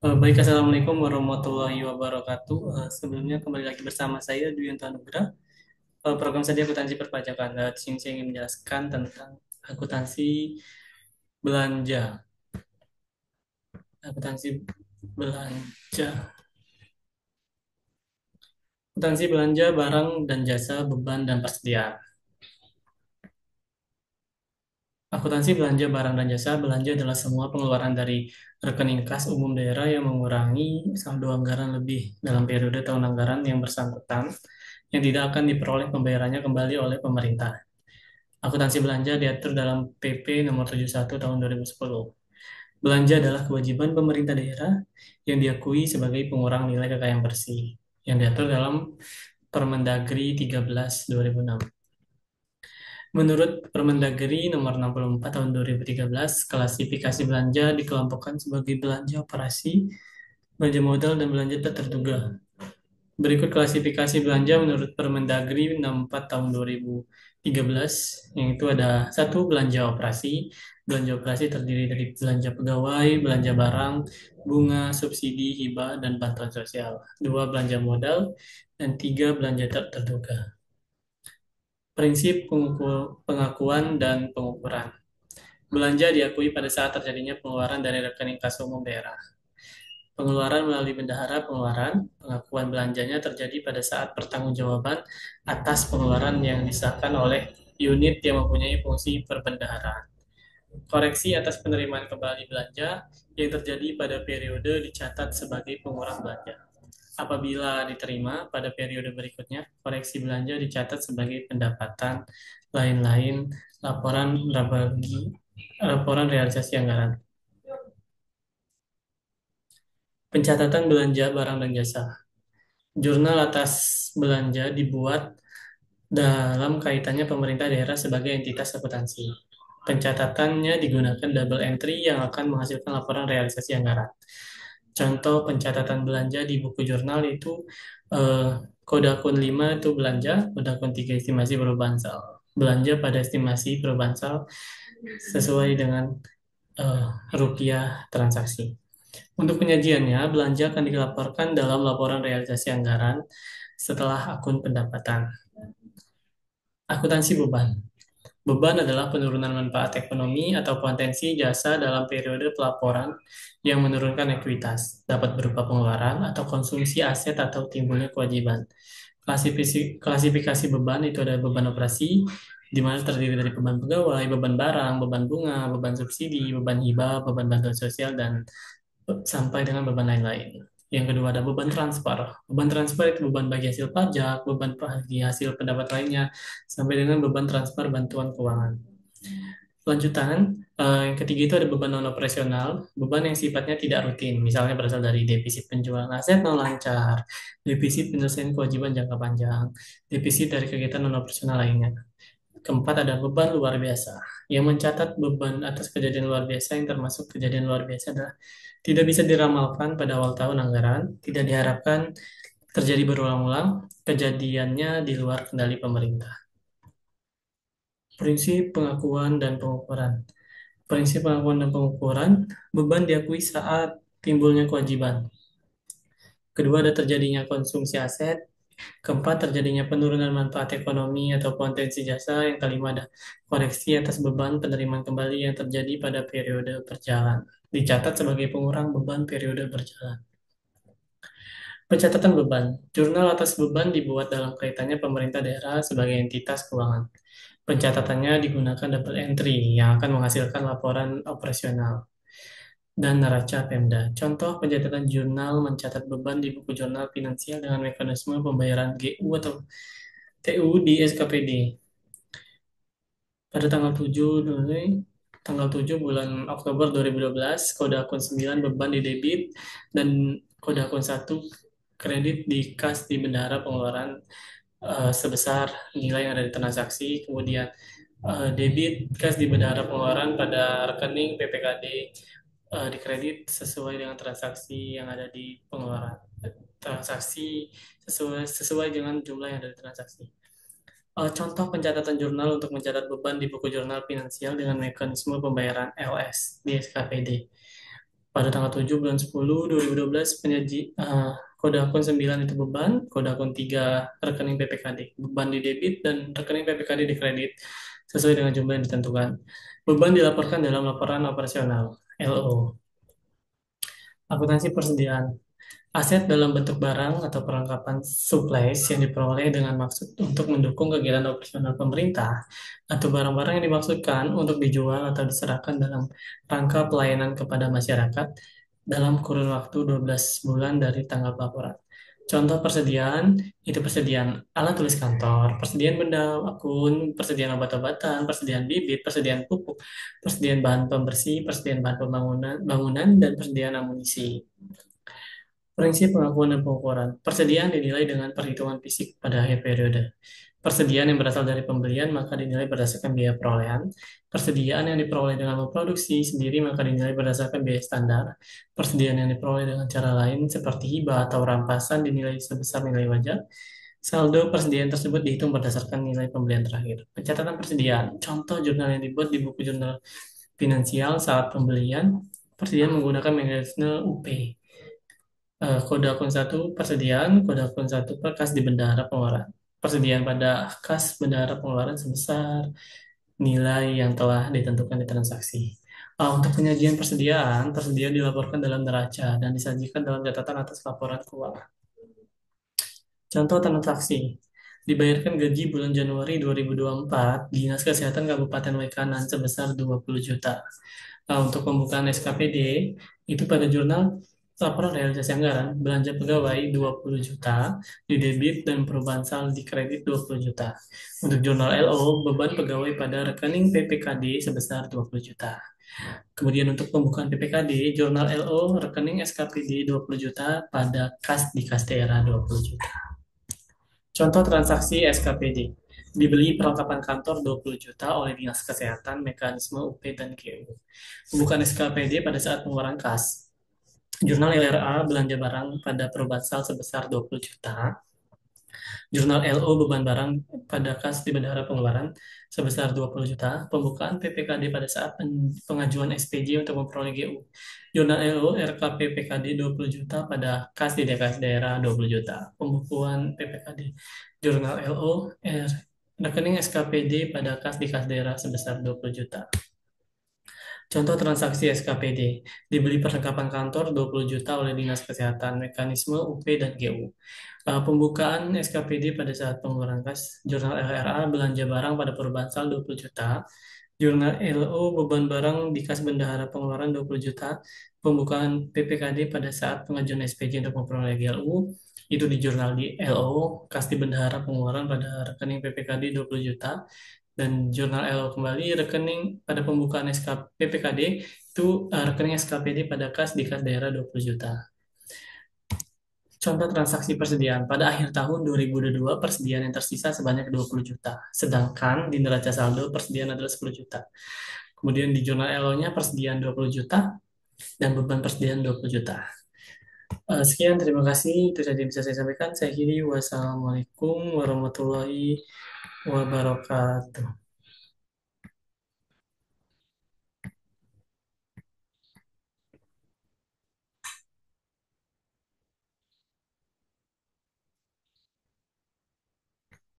Baik, Assalamualaikum warahmatullahi wabarakatuh. Sebelumnya kembali lagi bersama saya Dwi Nugraha. Program Studi Akuntansi Perpajakan. Di sini saya ingin menjelaskan tentang akuntansi belanja. Akuntansi belanja. Akuntansi belanja barang dan jasa, beban dan persediaan. Akuntansi belanja barang dan jasa. Belanja adalah semua pengeluaran dari rekening kas umum daerah yang mengurangi saldo anggaran lebih dalam periode tahun anggaran yang bersangkutan yang tidak akan diperoleh pembayarannya kembali oleh pemerintah. Akuntansi belanja diatur dalam PP Nomor 71 Tahun 2010. Belanja adalah kewajiban pemerintah daerah yang diakui sebagai pengurang nilai kekayaan bersih yang diatur dalam Permendagri 13 2006. Menurut Permendagri Nomor 64 Tahun 2013, klasifikasi belanja dikelompokkan sebagai belanja operasi, belanja modal, dan belanja tak terduga. Berikut klasifikasi belanja menurut Permendagri 64 tahun 2013, yang itu ada satu belanja operasi. Belanja operasi terdiri dari belanja pegawai, belanja barang, bunga, subsidi, hibah, dan bantuan sosial. Dua, belanja modal, dan tiga, belanja tak terduga. Prinsip pengakuan dan pengukuran. Belanja diakui pada saat terjadinya pengeluaran dari rekening kas umum daerah. Pengeluaran melalui bendahara pengeluaran, pengakuan belanjanya terjadi pada saat pertanggungjawaban atas pengeluaran yang disahkan oleh unit yang mempunyai fungsi perbendaharaan. Koreksi atas penerimaan kembali belanja yang terjadi pada periode dicatat sebagai pengurang belanja. Apabila diterima pada periode berikutnya, koreksi belanja dicatat sebagai pendapatan lain-lain laporan realisasi anggaran. Pencatatan belanja barang dan jasa. Jurnal atas belanja dibuat dalam kaitannya pemerintah daerah sebagai entitas akuntansi. Pencatatannya digunakan double entry yang akan menghasilkan laporan realisasi anggaran. Contoh pencatatan belanja di buku jurnal itu eh, kode akun 5 itu belanja, kode akun 3 estimasi perubahan sal. Belanja pada estimasi perubahan sal sesuai dengan eh, rupiah transaksi. Untuk penyajiannya, belanja akan dilaporkan dalam laporan realisasi anggaran setelah akun pendapatan. Akuntansi beban. Beban adalah penurunan manfaat ekonomi atau potensi jasa dalam periode pelaporan yang menurunkan ekuitas, dapat berupa pengeluaran atau konsumsi aset atau timbulnya kewajiban. Klasifikasi beban itu ada beban operasi, di mana terdiri dari beban pegawai, beban barang, beban bunga, beban subsidi, beban hibah, beban bantuan sosial, dan sampai dengan beban lain-lain. Yang kedua ada beban transfer. Beban transfer itu beban bagi hasil pajak, beban bagi hasil pendapat lainnya, sampai dengan beban transfer bantuan keuangan. Lanjutan, yang ketiga itu ada beban non operasional, beban yang sifatnya tidak rutin, misalnya berasal dari defisit penjualan aset non lancar, defisit penyelesaian kewajiban jangka panjang, defisit dari kegiatan non operasional lainnya. Keempat ada beban luar biasa. Yang mencatat beban atas kejadian luar biasa yang termasuk kejadian luar biasa adalah tidak bisa diramalkan pada awal tahun anggaran, tidak diharapkan terjadi berulang-ulang, kejadiannya di luar kendali pemerintah. Prinsip pengakuan dan pengukuran. Prinsip pengakuan dan pengukuran, beban diakui saat timbulnya kewajiban. Kedua, ada terjadinya konsumsi aset. Keempat, terjadinya penurunan manfaat ekonomi atau potensi jasa. Yang kelima, ada koreksi atas beban penerimaan kembali yang terjadi pada periode berjalan. Dicatat sebagai pengurang beban periode berjalan. Pencatatan beban. Jurnal atas beban dibuat dalam kaitannya pemerintah daerah sebagai entitas keuangan. Pencatatannya digunakan double entry yang akan menghasilkan laporan operasional dan neraca Pemda. Contoh pencatatan jurnal mencatat beban di buku jurnal finansial dengan mekanisme pembayaran GU atau TU di SKPD. Pada tanggal 7 bulan Oktober 2012, kode akun 9 beban di debit dan kode akun 1 kredit di kas di bendahara pengeluaran sebesar nilai yang ada di transaksi. Kemudian debit kas di bendahara pengeluaran pada rekening PPKD di kredit sesuai dengan transaksi yang ada di pengeluaran. Transaksi sesuai dengan jumlah yang ada di transaksi. Contoh pencatatan jurnal untuk mencatat beban di buku jurnal finansial dengan mekanisme pembayaran LS di SKPD. Pada tanggal 7 bulan 10 2012 kode akun 9 itu beban, kode akun 3 rekening PPKD. Beban di debit dan rekening PPKD di kredit sesuai dengan jumlah yang ditentukan. Beban dilaporkan dalam laporan operasional LO. Akuntansi persediaan. Aset dalam bentuk barang atau perlengkapan supplies yang diperoleh dengan maksud untuk mendukung kegiatan operasional pemerintah atau barang-barang yang dimaksudkan untuk dijual atau diserahkan dalam rangka pelayanan kepada masyarakat dalam kurun waktu 12 bulan dari tanggal pelaporan. Contoh persediaan, itu persediaan alat tulis kantor, persediaan benda akun, persediaan obat-obatan, persediaan bibit, persediaan pupuk, persediaan bahan pembersih, persediaan bahan bangunan, dan persediaan amunisi. Prinsip pengakuan dan pengukuran. Persediaan dinilai dengan perhitungan fisik pada akhir periode. Persediaan yang berasal dari pembelian maka dinilai berdasarkan biaya perolehan. Persediaan yang diperoleh dengan memproduksi sendiri maka dinilai berdasarkan biaya standar. Persediaan yang diperoleh dengan cara lain seperti hibah atau rampasan dinilai sebesar nilai wajar. Saldo persediaan tersebut dihitung berdasarkan nilai pembelian terakhir. Pencatatan persediaan. Contoh jurnal yang dibuat di buku jurnal finansial saat pembelian. Persediaan menggunakan mekanisme UP. Kode akun satu persediaan, kode akun satu per kas di bendahara pengeluaran. Persediaan pada kas bendahara pengeluaran sebesar nilai yang telah ditentukan di transaksi. Untuk penyajian persediaan, persediaan dilaporkan dalam neraca dan disajikan dalam catatan atas laporan keuangan. Contoh transaksi. Dibayarkan gaji bulan Januari 2024, Dinas Kesehatan Kabupaten Waikanan sebesar 20 juta. Untuk pembukaan SKPD, itu pada jurnal laporan realisasi anggaran, belanja pegawai 20 juta, di debit dan perubahan saldo di kredit 20 juta. Untuk jurnal LO, beban pegawai pada rekening PPKD sebesar 20 juta. Kemudian untuk pembukaan PPKD, jurnal LO, rekening SKPD 20 juta, pada kas di kas daerah 20 juta. Contoh transaksi SKPD. Dibeli perlengkapan kantor 20 juta oleh Dinas Kesehatan, mekanisme UP dan GU. Pembukaan SKPD pada saat pengeluaran kas. Jurnal LRA belanja barang pada perubahan sebesar 20 juta. Jurnal LO beban barang pada kas di bendahara pengeluaran sebesar 20 juta. Pembukaan PPKD pada saat pengajuan SPJ untuk memperoleh GU. Jurnal LO RKP PKD 20 juta pada kas di DKS daerah 20 juta. Pembukuan PPKD. Jurnal LO rekening SKPD pada kas di kas daerah sebesar 20 juta. Contoh transaksi SKPD. Dibeli perlengkapan kantor 20 juta oleh Dinas Kesehatan, mekanisme UP dan GU. Pembukaan SKPD pada saat pengeluaran kas. Jurnal LRA belanja barang pada perubahan saldo 20 juta. Jurnal LO beban barang di kas bendahara pengeluaran 20 juta. Pembukaan PPKD pada saat pengajuan SPJ untuk memperoleh GLU. Itu di jurnal di LO, kas di bendahara pengeluaran pada rekening PPKD 20 juta. Dan jurnal LO kembali rekening pada pembukaan PPKD itu rekening SKPD pada kas di kas daerah 20 juta. Contoh transaksi persediaan. Pada akhir tahun 2022, persediaan yang tersisa sebanyak 20 juta. Sedangkan di neraca saldo persediaan adalah 10 juta. Kemudian di jurnal LO-nya persediaan 20 juta dan beban persediaan 20 juta. Sekian, terima kasih. Itu saja yang bisa saya sampaikan. Saya akhiri. Wassalamualaikum warahmatullahi wabarakatuh.